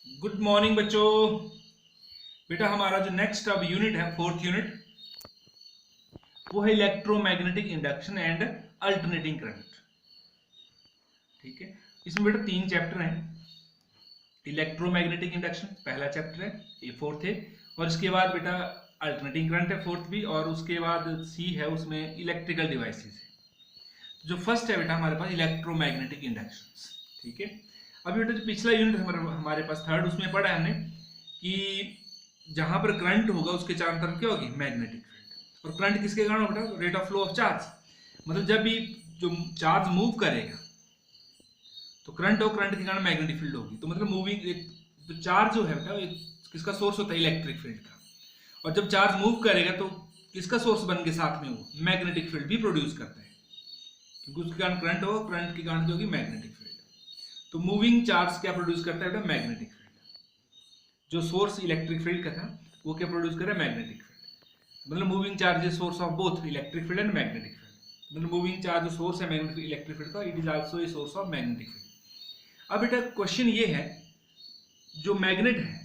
Good morning बच्चों। बेटा हमारा जो नेक्स्ट अब यूनिट है, फोर्थ यूनिट, वो है electromagnetic induction and alternating current. ठीक है, इसमें बेटा 3 चैप्टर हैं। इलेक्ट्रोमैग्नेटिक इंडक्शन पहला चैप्टर है, ये फोर्थ है। और इसके बाद बेटा अल्टरनेटिंग करंट है, फोर्थ भी। और उसके बाद सी है, उसमें इलेक्ट्रिकल डिवाइसेस है। जो फर्स्ट है बेटा हमारे पास इलेक्ट्रोमैग्नेटिक इंडक्शन। ठीक है, अभी बेटा जो पिछला यूनिट हमारे पास थर्ड, उसमें पढ़ा है हमने कि जहां पर करंट होगा उसके चारों तरफ क्या होगी, मैग्नेटिक फील्ड। और करंट किसके कारण होगा, rate of flow of charge. मतलब जब भी जो चार्ज मूव करेगा तो करंट और करंट के कारण मैग्नेटिक फील्ड होगी। तो मतलब मूविंग एक जो चार्ज जो है बेटा, एक किसका सोर्स होता है, इलेक्ट्रिक फील्ड का। और जब चार्ज मूव करेगा तो किसका सोर्स बन के साथ में वो मैग्नेटिक फील्ड भी प्रोड्यूस करता है, क्योंकि उसके कारण करंट होगा, करंट के कारण क्या होगी, मैग्नेटिक फील्ड। तो मूविंग चार्ज क्या प्रोड्यूस करता है बेटा, मैग्नेटिक फील्ड। जो सोर्स इलेक्ट्रिक फील्ड का था वो क्या प्रोड्यूस कर रहा है, मैग्नेटिक फील्ड। मतलब moving charge is source of both electric field and magnetic field. मतलब मूविंग चार्ज जो सोर्स है मैग्नेटिक इलेक्ट्रिक फील्ड का, it is also a source of magnetic field. अब बेटा क्वेश्चन ये है, जो मैग्नेट है,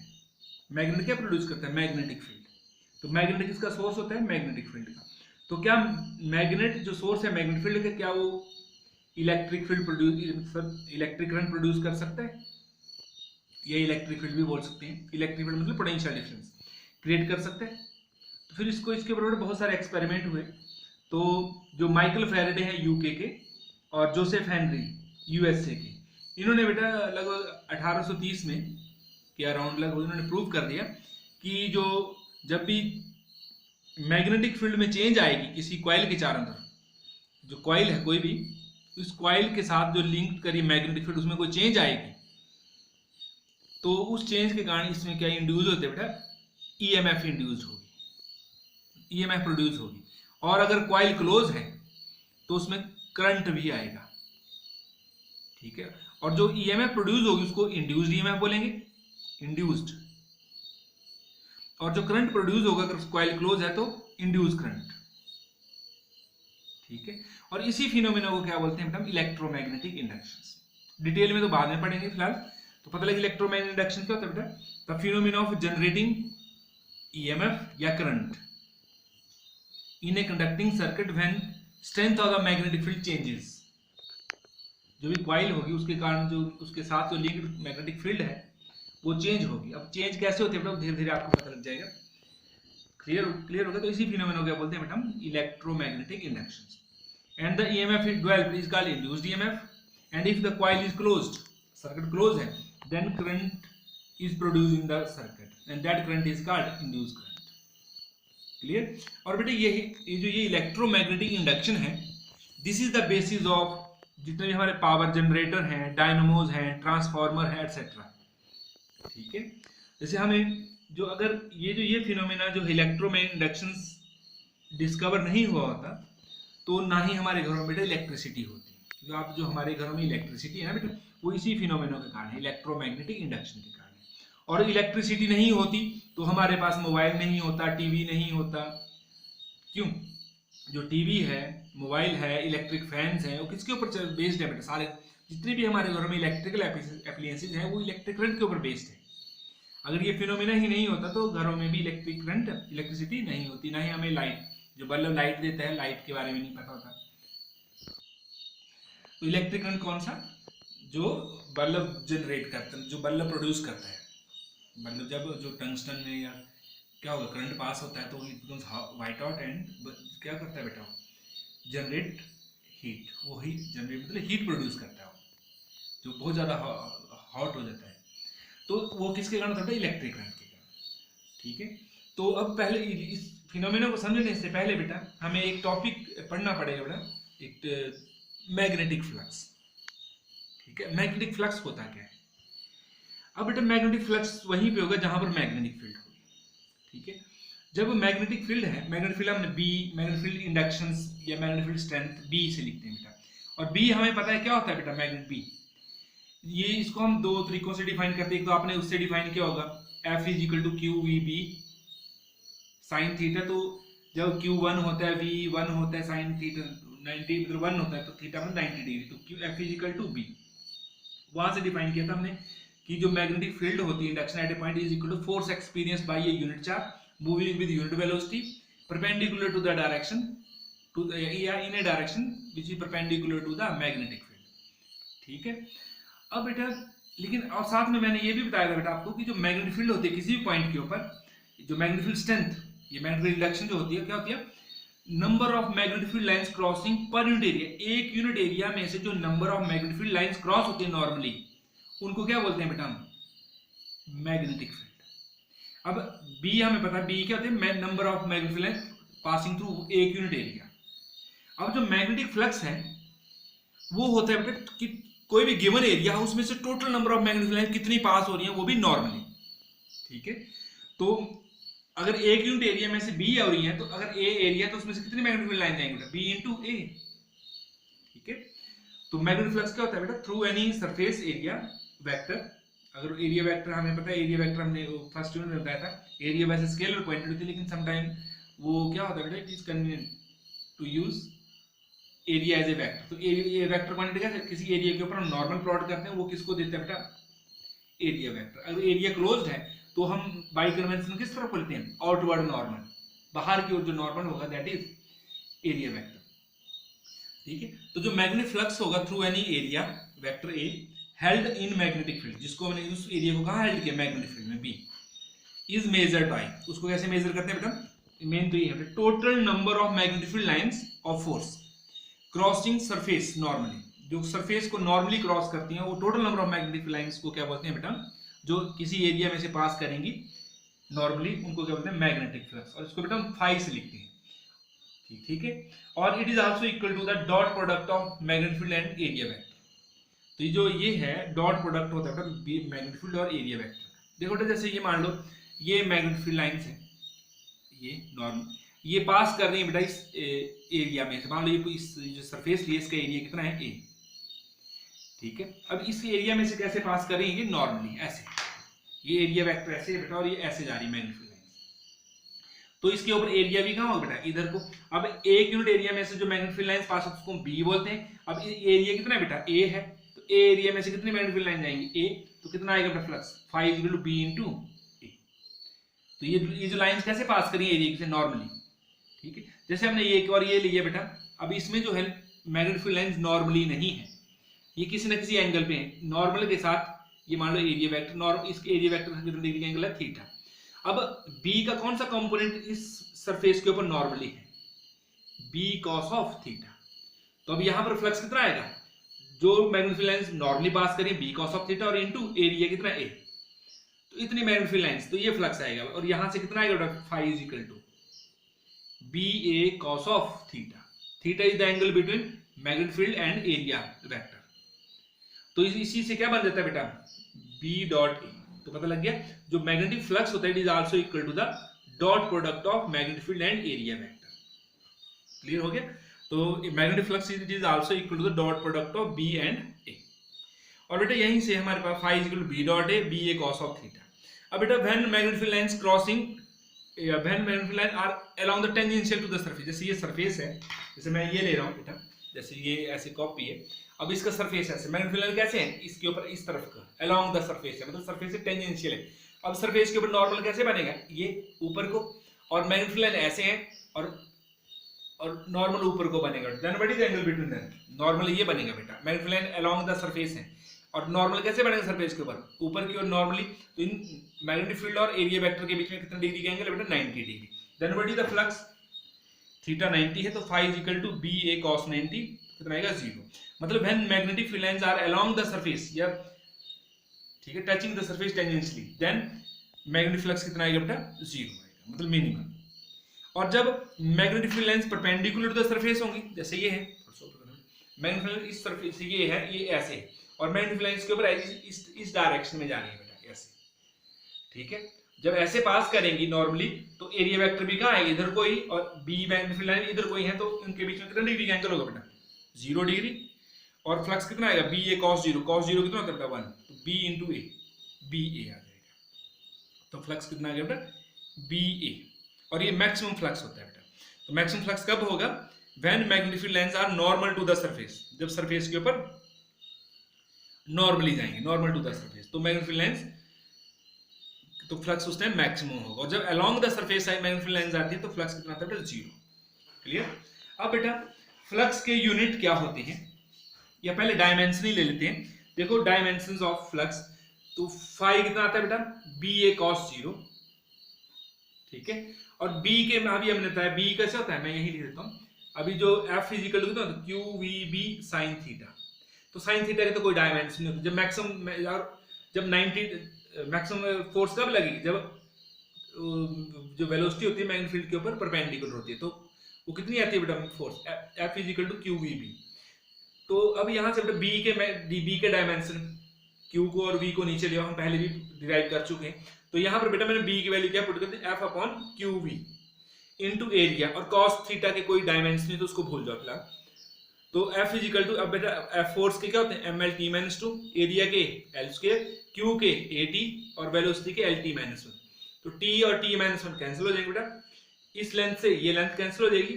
मैग्नेट क्या प्रोड्यूस करता है, मैग्नेटिक फील्ड। तो मैग्नेट किसका सोर्स होता है, मैग्नेटिक फील्ड का। तो क्या मैग्नेट जो सोर्स है मैग्नेटिक फील्ड का, क्या वो electric field produce, electric current produce कर सकता है, या इलेक्ट्रिक फील्ड भी बोल सकते हैं। इलेक्ट्रिक फील्ड मतलब पोटेंशियल डिफरेंस क्रिएट कर सकते हैं। तो फिर इसको इसके ऊपर बहुत सारे एक्सपेरिमेंट हुए। तो जो माइकल फैराडे हैं यूके के, और जोसेफ हेनरी यूएसए के, इन्होंने बेटा लगभग 1830 में के अराउंड लगभग इन्होंने प्रूव कर दिया कि जो जब भी मैग्नेटिक फील्ड में चेंज आएगी किसी कॉइल के चारों तरफ, जो कॉइल है कोई भी, उस कॉइल के साथ जो लिंक करी मैग्नेटिक फील्ड, उसमें कोई चेंज आएगी तो उस चेंज के कारण इसमें क्या इंड्यूस होते हैं बेटा, ईएमएफ इंड्यूस होगी, ईएमएफ प्रोड्यूस होगी। और अगर कॉइल क्लोज है तो उसमें करंट भी आएगा। ठीक है, और जो ईएमएफ प्रोड्यूस होगी उसको इंड्यूस्ड ईएमएफ बोलेंगे, इंड्यूस्ड। और जो करंट प्रोड्यूस होगा अगर कॉइल क्लोज है तो इंड्यूस करंट। ठीक है, और इसी फिनोमेना को क्या बोलते हैं बेटा, इलेक्ट्रोमैग्नेटिक इंडक्शन। डिटेल में तो बाद में पढ़ेंगे, फिलहाल तो पता लगे इलेक्ट्रोमैग्नेटिक इंडक्शन क्या होता है बेटा, the phenomena of generating EMF या current in a conducting circuit when strength of the magnetic field changes. जो भी कॉइल होगी उसके कारण जो उसके साथ जो लिंक्ड मैग्नेटिक फील्ड है वो चेंज होगी। अब चेंज कैसे होती है बेटा, धीरे धीरे आपको पता लग जाएगा, क्लियर होगा। तो इसी फिनोमेना को क्या बोलते हैं बेटा, electromagnetic induction. And the EMF is developed is called induced EMF. And if the coil is closed, circuit close है, then current is produced in the circuit and that current is called induced current. Clear. और बेटा ये electromagnetic induction है, this is the basis of जितने भी हमारे power generator हैं, dynamos हैं, ट्रांसफार्मर है, एटसेट्रा। ठीक है, जैसे हमें जो अगर ये फिनोमेना जो इलेक्ट्रोमैग्नेटिक इंडक्शन डिस्कवर नहीं हुआ होता तो ना ही हमारे घरों में बेटा इलेक्ट्रिसिटी होती। जो हमारे घरों में इलेक्ट्रिसिटी है ना बेटा, वो इसी फिनोमेना के कारण है, इलेक्ट्रोमैग्नेटिक इंडक्शन के कारण। और इलेक्ट्रिसिटी नहीं होती तो हमारे पास मोबाइल नहीं होता, टीवी नहीं होता। क्यों, जो टीवी है, मोबाइल है, इलेक्ट्रिक फैंस हैं, वो किसके ऊपर बेस्ड है बेटा, सारे जितने भी हमारे घरों में इलेक्ट्रिकल एप्लीएंसेज हैं वो इलेक्ट्रिक करंट के ऊपर बेस्ड है। अगर ये फिनोमेना ही नहीं होता तो घरों में भी इलेक्ट्रिक करंट, इलेक्ट्रिसिटी नहीं होती, ना ही हमें लाइट, जो बल्ब लाइट देता है, लाइट के बारे में नहीं पता होता। तो इलेक्ट्रिक करंट कौन सा, जो बल्ब जनरेट करता है, जो बल्ब प्रोड्यूस करता है। मतलब जब जो टंगस्टन में या क्या होगा करंट पास होता है तो it becomes white hot and क्या करता है बेटा, जनरेट हीट। वो ही जनरेट मतलब हीट प्रोड्यूस करता है, जो बहुत ज़्यादा हॉट हो जाता है। तो वो किसके कारण होता है, इलेक्ट्रिक करंट के कारण। ठीक है, तो अब पहले इस फिनोमेना को समझने से पहले बेटा हमें एक टॉपिक पढ़ना पड़ेगा बेटा, एक मैग्नेटिक फ्लक्स। ठीक है, मैग्नेटिक फ्लक्स होता क्या है। अब बेटा मैग्नेटिक फ्लक्स वहीं पे होगा जहां पर मैग्नेटिक फील्ड होगी। ठीक है, जब मैग्नेटिक फील्ड है, मैग्नेटिक फील्ड हमने बी, मैग्नेटिक फील्ड इंडक्शंस या मैग्नेटिक फील्ड स्ट्रेंथ बी से लिखते हैं बेटा। और बी हमें पता है क्या होता है बेटा, मैग्नेट बी। ये इसको हम दो तरीकों से डिफाइन करते हैं। एक तो आपने उससे डिफाइन किया होगा, F is equal to Q V B sine theta. तो जब क्यू वन होता है, वी वन होता है, साइन थीटा 90 मतलब 1 होता है तो थीटा में 90 डिग्री, तो Q F is equal to B. वहां से डिफाइन किया था हमने कि जो मैग्नेटिक फील्ड होती है induction at a point is equal to force experience by a unit charge moving with unit velocity perpendicular to the direction to या in a direction which is perpendicular to the magnetic field. ठीक है, अब बेटा लेकिन और साथ में मैंने ये भी बताया था बेटा आपको कि जो मैग्नेटिक फील्ड होती है किसी भी पॉइंट के ऊपर, जो मैग्नेटिक फील्ड स्ट्रेंथ, ये मैग्नेटिक इंडक्शन जो होती है क्या होती है, number of magnetic field lines crossing per unit area, एक यूनिट एरिया में से जो number of magnetic field lines cross होती है नॉर्मली, उनको क्या बोलते हैं बेटा हम, मैग्नेटिक फील्ड। अब बी हमें पता है, बी क्या होते हैं, number of magnetic field lines passing through एक यूनिट एरिया। अब जो मैग्नेटिक फ्लक्स है वो होता है बेटा कि कोई भी गिवन एरिया उसमें से total number of magnetic field lines कितनी पास हो रही है, वो भी नॉर्मली। ठीक है, तो अगर एक यूनिट एरिया में से बी आ रही है तो अगर ए एरिया तो उसमें से कितनी मैग्नेटिक फील्ड लाइन जाएंगी बेटा, बी इंटू ए। ठीक है, तो मैग्नेटिक फ्लक्स क्या होता है बेटा, through any surface area vector. अगर एरिया वेक्टर हमें पता है, एरिया वेक्टर हमने फर्स्ट यूनिट में बताया था, एरिया वैसे स्केलर पॉइंटेड होती है, लेकिन समटाइम वो क्या होता है बेटा, it is convenient to use area as a vector. तो एरिया वेक्टर क्वांटिटी क्या, किसी एरिया के ऊपर हम नॉर्मल प्लॉट करते हैं, वो किसको देते हैं बेटा, एरिया वेक्टर। अगर एरिया क्लोज्ड है तो हम बाय कन्वेंशन किस तरफ बोलते हैं, आउटवर्ड नॉर्मल, बाहर की ओर जो नॉर्मल होगा दैट इज एरिया वेक्टर। ठीक है, तो जो मैग्नेटिक फ्लक्स होगा through any area vector A held in magnetic field, जिसको हमने उस एरिया को कहां हेल्ड किया, मैग्नेटिक फील्ड में, बी, इज मेजर्ड बाय, उसको कैसे मेजर करते हैं बेटा, मेन तो ये है total number of magnetic field lines of force crossing surface normally, जो सरफेस को नॉर्मली क्रॉस करती हैं वो total number of magnetic lines को क्या बोलते हैं बेटा, जो किसी एरिया में से पास करेंगी नॉर्मली, उनको क्या बोलते हैं, मैग्नेटिक फ्लक्स। और इसको बेटा हम फाई से लिखते हैं। ठीक है, और it is also equal to the dot product of magnetic field and area vector. तो जो ये है डॉट प्रोडक्ट होता है मैग्नेटिक फील्ड और एरिया वेक्टर। देखो बेटा, जैसे ये मान लो ये मैग्नेटिक फील्ड लाइंस है, ये नॉर्मल, ये पास कर रही है बेटा इस एरिया में से, मान लो ये इस जो सरफेस लिए इसका एरिया कितना है, ए। ठीक है, अब इस एरिया में से कैसे पास कर रही है, ये नॉर्मली ऐसे, ये एरिया वेक्टर ऐसे है बेटा, और ये ऐसे जा रही है मैग्नेटिक फील्ड लाइंस, तो इसके ऊपर एरिया भी कहां होगा बेटा, इधर को। अब एक यूनिट एरिया में से जो मैग्नेटिक फील्ड लाइंस पास होती है उसको बी बोलते हैं। अब एरिया कितना है बेटा, ए है, तो ए एरिया में से कितनी मैग्नेटिक फील्ड लाइन जाएंगी, ए, तो कितना आएगा बेटा flux, phi is equal to B into A. तो ये जो लाइंस कैसे पास करी एरिया से नॉर्मली। ठीक है, जैसे हमने ये एक और ये लिया बेटा, अब इसमें जो है मैग्नेटिक फील्ड लाइंस नॉर्मली नहीं है, ये किसी ना किसी एंगल पे है नॉर्मल के साथ, ये मान लो एरिया वेक्टर, नॉर्मल इसके एरिया वेक्टर का कितना डिग्री का एंगल है, थीटा। अब बी का कौन सा कंपोनेंट इस सरफेस के ऊपर नॉर्मली है, बी कॉस ऑफ थीटा। तो अब यहां पर फ्लक्स कितना आएगा, जो मैग्नेटिक फील्ड लाइंस नॉर्मली पास करें बी कॉस ऑफ थीटा और इनटू एरिया कितना ए, तो इतनी मैग्नेटिक फील्ड लाइंस, तो ये फ्लक्स आएगा। और यहां से कितना आएगा बेटा, phi is equal to B A cos of theta. Theta is the angle between magnetic field and area vector. तो इसी से क्या बन जाता है बेटा, बी डॉट ए। तो पता लग गया, जो मैग्नेटिक फ्लक्स होता है it is also equal to the dot product of magnetic field and area vector. Clear हो गया, तो magnetic flux it is also equal to the dot product of B and A. और बेटा यहीं से हमारे पास phi is equal to B dot A, B A cos of theta. अब बेटा when magnetic field lines crossing, when magnetic field line are along the tangential to the surface, जैसे ये सरफेस है, जैसे मैं ये ले रहा हूं बेटा, जैसे ये ऐसे कॉपी है, अब इसका सरफेस ऐसे, मैग्नेटिक फील्ड लाइन कैसे है, इसके ऊपर इस तरफ का अलोंग द सरफेस है, मतलब सरफेस से टेंजेंशियल है। अब सरफेस के ऊपर नॉर्मल कैसे बनेगा, ये ऊपर को, और मैग्नेटिक फील्ड लाइन ऐसे है और नॉर्मल ऊपर को बनेगा। Then what is the angle between them, normal ये बनेगा बेटा, magnetic field line along the surface है, और नॉर्मल कैसे बनेगा सरफेस के ऊपर की ओर नॉर्मली। तो इन मैग्नेटिक फील्ड और एरिया वेक्टर के बीच में कितना डिग्री का एंगल है बेटा, 90 degree. Then what is the flux, theta 90 है, तो phi is equal to B A cos 90, कितना आएगा 0। मतलब when magnetic field lines are along the surface, या ठीक है touching the surface tangentially, then magnetic flux कितना आएगा बेटा, 0 आएगा, मतलब मिनिमम। और जब magnetic field lines perpendicular to the surface होंगी, जैसे ये है मैग्नेटिक फील्ड इस सरफेस से, ये है, ये ऐसे है, और मैग्नेटिक फील्ड लाइंस के ऊपर इस डायरेक्शन में जा रही है बेटा, ऐसे। ठीक है, जब ऐसे पास करेंगी नॉर्मली, तो एरिया वेक्टर भी कहाँ है, इधर कोई, और बी मैग्नेटिक फील्ड लाइन इधर कोई है, तो उनके बीच में कितना डिग्री का एंगल होगा बेटा, 0 डिग्री। और फ्लक्स कितना आएगा, बी ए cos 0, cos 0 कितना होता है बेटा 1, तो बी इंटू ए, बी ए आ जाएगा। तो फ्लक्स कितना आ गया बेटा, बी ए। और ये मैक्सिमम फ्लक्स होता है बेटा। तो मैक्सिमम फ्लक्स कब होगा, when magnetic field lines are normal to the surface, जब सरफेस के ऊपर नॉर्मली जाएंगे, नॉर्मल टू द सरफेस। तो मैग्नेटिक फील्ड लाइंस तो फ्लक्स उस टाइम मैक्सिमम होगा, और जब along the surface side magnetic field lines आती है तो फ्लक्स कितना आता है बेटा, 0। क्लियर। अब बेटा फ्लक्स के यूनिट क्या होते हैं, या पहले डायमेंशन ही ले लेते हैं। देखो डायमेंशंस ऑफ फ्लक्स, तो फाई कितना आता है बेटा, बी ए कॉस 0, ठीक है। और बी के अभी हमने बताया बी कैसे होता है, मैं यही लिख देता हूं अभी, जो F is equal to Q V B sine theta. तो साइन थीटा के तो कोई डायमेंशन नहीं होती। जब मैक्सिमम यार जब 90 मैक्सिमम फोर्स कब लगेगी, जब जो वेलोसिटी होती है मैग्नेटिक फील्ड के ऊपर परपेंडिकुलर होती है, तो वो कितनी आती है बेटा force, F is equal to Q V B. तो अब यहां से बेटा बी के डायमेंशन, क्यू को और वी को नीचे लिया, हम पहले भी डिराइव कर चुके हैं। तो यहां पर बेटा मैंने बी की वैल्यू क्या पुट कर दी, F upon Q V into area, और कॉस थीटा के कोई डायमेंशन नहीं तो उसको भूल जाओ फिलहाल। तो एफ इजिकल टू, अब बेटा एफ फोर्स के क्या होते हैं, M L T minus two, area के एल स्क्वायर, क्यू के ए टी, और वेलोसिटी के एल टी माइनस वन। तो टी और टी माइनस वन कैंसिल हो जाएंगे बेटा, इस लेंथ से ये लेंथ कैंसिल हो जाएगी,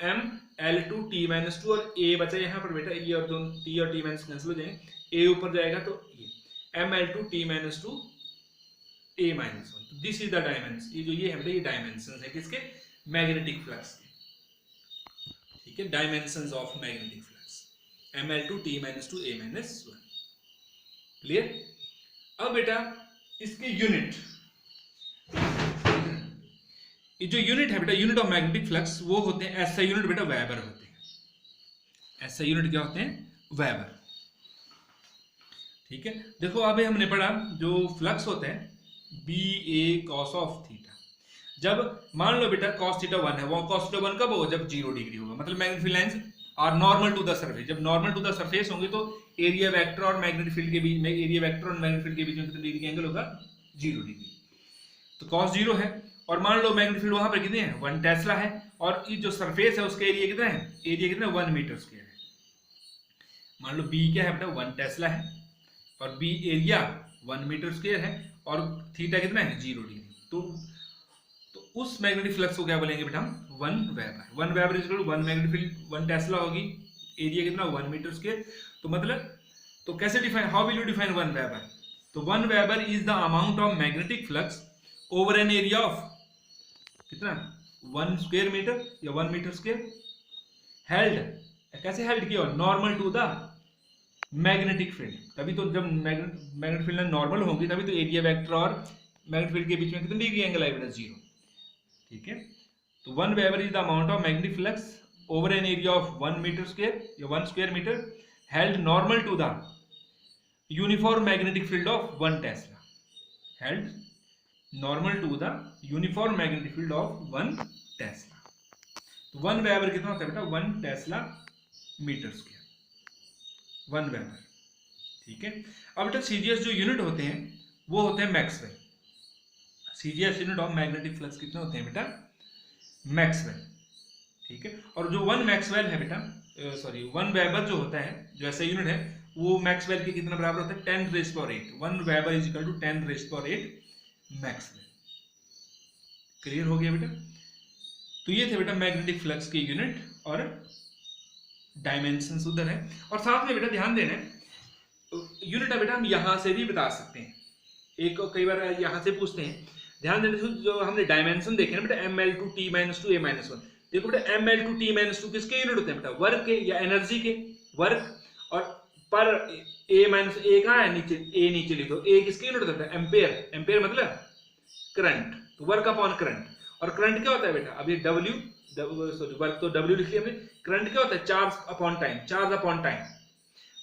M L two T minus two, और ए बचा यहाँ पर बेटा, ये और दोनों टी और टी माइनस कैंसिल हो जाएंगे, ए ऊपर जाएगा तो ये M L two T minus two A minus one. This is the dimension, ये जो ये है ये डायमेंशन है किसके, मैग्नेटिक फ्लक्स के, ठीक है। Dimensions of magnetic flux M L two T minus two A minus one. Clear. अब बेटा इसके यूनिट, ये जो यूनिट है बेटा, यूनिट ऑफ मैग्नेटिक फ्लक्स, वो होते हैं ऐसा यूनिट बेटा वेबर होते हैं। ऐसा यूनिट क्या होते हैं, वेबर, ठीक है। देखो अभी हमने पढ़ा जो फ्लक्स होते हैं B A cos of theta, जब मान लो बेटा cos थीटा 1 है, वो cos थीटा 1 कब होगा, जब 0 डिग्री होगा, मतलब magnetic field lines are normal to the surface. जब नॉर्मल टू द सरफेस होंगे तो एरिया वेक्टर और मैग्नेटिक फील्ड के बीच में, एरिया वेक्टर और मैग्नेटिक फील्ड के बीच में कितने डिग्री एंगल होगा, 0 डिग्री। तो cos 0 है, और मान लो मैग्नेटिक फील्ड वहां पर कितने हैं, 1 टेस्ला है, और ये जो सरफेस है उसका एरिया कितना है, एरिया कितना, 1 मीटर स्क्वायर है। मान लो बी क्या है बेटा, 1 टेस्ला है, और बी एरिया 1 मीटर स्क्वायर है, और थीटा कितना है, 0 डिग्री। तो उस मैग्नेटिक फ्लक्स को क्या बोलेंगे बेटा हम, 1 weber. 1 weber is equal to 1 magnetic field 1 tesla होगी, एरिया कितना, 1 मीटर स्क्वायर। तो मतलब, तो कैसे define, how will you define 1 weber. तो 1 weber is the amount of magnetic flux over an area of कितना, 1 स्क्वायर मीटर या 1 मीटर स्क्वायर, हेल्ड, कैसे हेल्ड किया, normal to the magnetic field. तभी तो जब मैग्नेटिक फील्ड नॉर्मल होगी तभी तो एरिया वेक्टर और मैग्नेटिक फील्ड के बीच में कितने डिग्री एंगल आएगा, 0, ठीक है। तो 1 weber is the amount of magnetic flux over an area of 1 metre square या 1 square metre, held normal to the uniform magnetic field of 1 tesla, held normal to the uniform magnetic field of 1 tesla. तो 1 weber कितना होता है बेटा, 1 Tesla metre square, 1 weber, ठीक है। अब बेटा सीजीएस जो यूनिट होते हैं वो होते हैं Maxwell. CGS unit of magnetic flux कितने होते हैं बेटा, मैक्सवेल, ठीक है। और जो 1 मैक्सवेल है बेटा, सॉरी 1 वेबर जो होता है, जो ऐसा यूनिट है, वो मैक्सवेल के कितना बराबर होता है, 10 raise power 8। 1 weber is equal to 10 raise power 8 maxwell. Clear हो गया बेटा। तो ये थे बेटा मैग्नेटिक फ्लक्स के यूनिट और डायमेंशंस उधर है। और साथ में बेटा ध्यान देना है, यूनिट है बेटा हम यहां से भी बता सकते हैं, एक कई बार यहां से पूछते हैं। ध्यान देना, जो हमने डायमेंशन देखे ना बेटा, M L two T minus two A minus one. देखो बेटा M L two T minus two किसके यूनिट होते हैं बेटा, वर्क के या एनर्जी के, वर्क। और पर ए माइनस ए कहाँ है, नीचे, ए नीचे लिखो, ए किसके यूनिट होता है, एम्पेयर। एम्पेयर मतलब करंट, तो वर्क अपॉन करंट। और करंट क्या होता है बेटा, अभी डब्ल्यू, सॉरी वर्क तो डब्ल्यू लिख लिया हमने, करंट क्या होता है, charge upon time, charge upon time.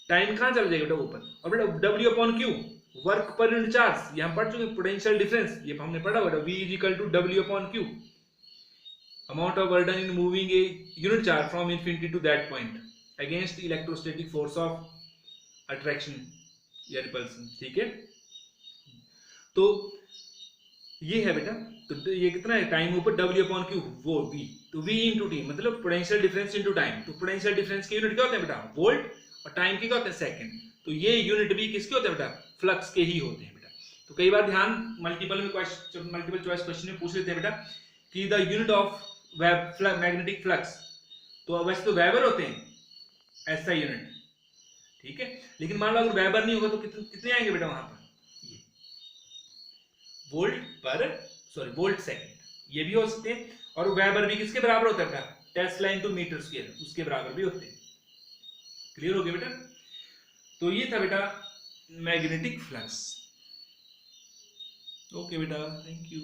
Time कहाँ चल जाएगा बेटा, ऊपर। और बेटा W upon Q, work per unit charge, ये हम पढ़ चुके, पोटेंशियल डिफरेंस, ये हमने पढ़ा बेटा, V is equal to W upon Q, amount of work done in moving a unit charge from infinity to that point against electrostatic force of attraction या repulsion, ठीक है। तो ये है बेटा, तो ये कितना है, टाइम ऊपर डब्ल्यू अपॉन क्यू, वो V, तो V इंटू टी मतलब पोटेंशियल डिफरेंस इंटू टाइम। तो पोटेंशियल डिफरेंस के यूनिट क्या होते हैं बेटा, वोल्ट, और टाइम के क्या होते हैं, सेकंड। तो ये यूनिट भी किसके होते हैं बेटा, फ्लक्स के ही होते हैं बेटा। तो कई बार ध्यान मल्टीपल चॉइस क्वेश्चन में पूछ लेते हैं बेटा कि the unit of magnetic flux, तो वैसे तो वेबर होते हैं ऐसा यूनिट, ठीक है। लेकिन मान लो अगर वेबर नहीं होगा तो कितने आएंगे बेटा वहां पर, वोल्ट सेकंड, ये भी हो सकते हैं। और वेबर भी किसके बराबर होता है बेटा, टेस्ला इनटू मीटर स्क्वायर, उसके बराबर भी होते हैं। क्लियर हो गया बेटा। तो ये था बेटा मैग्नेटिक फ्लक्स। ओके बेटा, थैंक यू।